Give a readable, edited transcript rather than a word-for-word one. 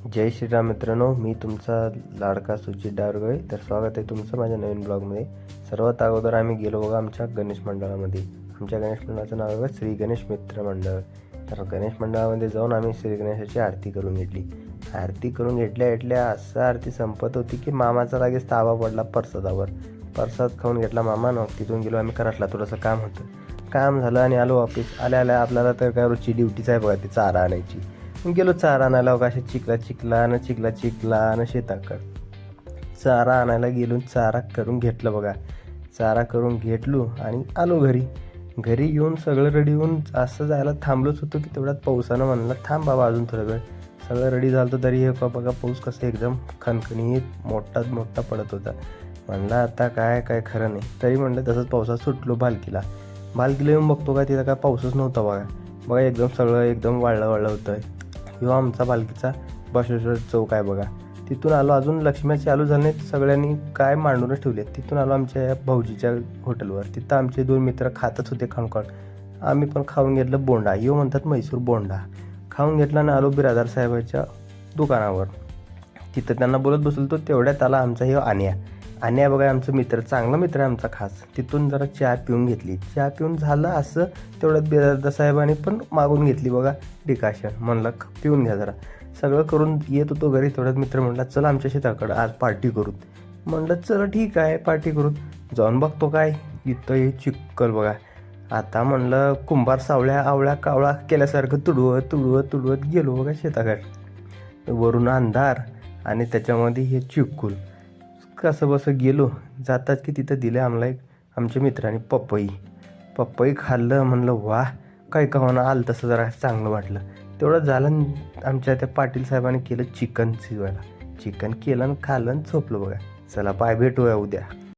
जय श्रीराम मित्रांनो, मी तुमचा लाडका सुजित डारगळे. तर स्वागत आहे तुमचं माझ्या नवीन ब्लॉगमध्ये. सर्वात अगोदर आम्ही गेलो बघा आमच्या गणेश मंडळामध्ये. आमच्या गणेश मंडळाचं नाव आहे श्री गणेश मित्र मंडळ. तर गणेश मंडळामध्ये जाऊन आम्ही श्री गणेशाची आरती करून घेतली. आरती करून घेतल्या असं आरती संपत होती की मामाचा लगेच ताबा पडला प्रसादावर. प्रसाद खाऊन घेतला मामानं. तिथून गेलो आम्ही कराडला, थोडंसं काम होतं. काम झालं आणि आलो ऑफिस. आल्या आपल्याला तर काय रोजची ड्युटीच आहे बघा, ती चारा आणायची. गेलो चारा आणायला बघा. अशा चिखला आणि शेताकड चारा आणायला गेलो. चारा करून घेतलं बघा. चारा करून घेतलो आणि आलो घरी येऊन सगळं रेडी होऊन असं जायला थांबलोच होतो की तेवढ्यात पावसानं म्हणलं थांब बाबा अजून थोडा वेळ. सगळं रेडी झालं होतं तरी हे बघा पाऊस कसं एकदम खणखणीत मोठा पडत होता. म्हणलं आता काय खरं नाही. तरी म्हणलं तसंच पावसात सुटलो बालकीला येऊन बघतो काय तिथं काय पाऊसच नव्हता बघा. एकदम सगळं एकदम वाळलं होतं. किंवा आमचा पालखीचा बसवेश्वर चौक आहे बघा. तिथून आलो. अजून लक्ष्म्या चालू झाले नाहीत, सगळ्यांनी काय मांडूनच ठेवले. तिथून आलो आमच्या भाऊजीच्या हॉटेलवर. तिथं आमचे 2 मित्र खातच होते खाऊन. आम्ही पण खाऊन घेतलं बोंडा. म्हणतात म्हैसूर बोंडा. खाऊन घेतला आणि आलो बिरादार साहेबाच्या दुकानावर. तिथं त्यांना बोलत बसलो. तो तेवढ्यात आला आमचा हे आण्या बघा, आमचा मित्र, चांगला मित्र आहे आमचा खास. तिथून जरा चहा पिऊन घेतली. चहा पिऊन झालं असं तेवढ्यात बिरादार साहेबांनी पण मागून घेतली बघा डिकाशन. म्हणलं पिऊन घ्या जरा. सगळं करून येत होतो घरी. तेवढ्यात मित्र म्हणला चला आमच्या शेताकडं आज पार्टी करू. म्हणलं चला ठीक आहे पार्टी करू. जाऊन बघतो काय इथं हे चिक्कल बघा. आता म्हणलं कुंभार सावळ्या आवळ्या कावळा केल्यासारखं तुडवत गेलो बघा शेताकडे. वरून अंधार आणि त्याच्यामध्ये हे चिक्कूल. कसं बसं गेलो. जातात की तिथं दिलं आम्हाला आमच्या मित्राने पपई खाल्लं. म्हणलं वा काय का होणं आलं तसं जरा चांगलं वाटलं. तेवढं झालं. आमच्या त्या पाटील साहेबांनी केलं चिकन शिजवायला. चिकन केलं आणि खाल्लं आणि झोपलं बघा. चला बाय, भेटूया उद्या.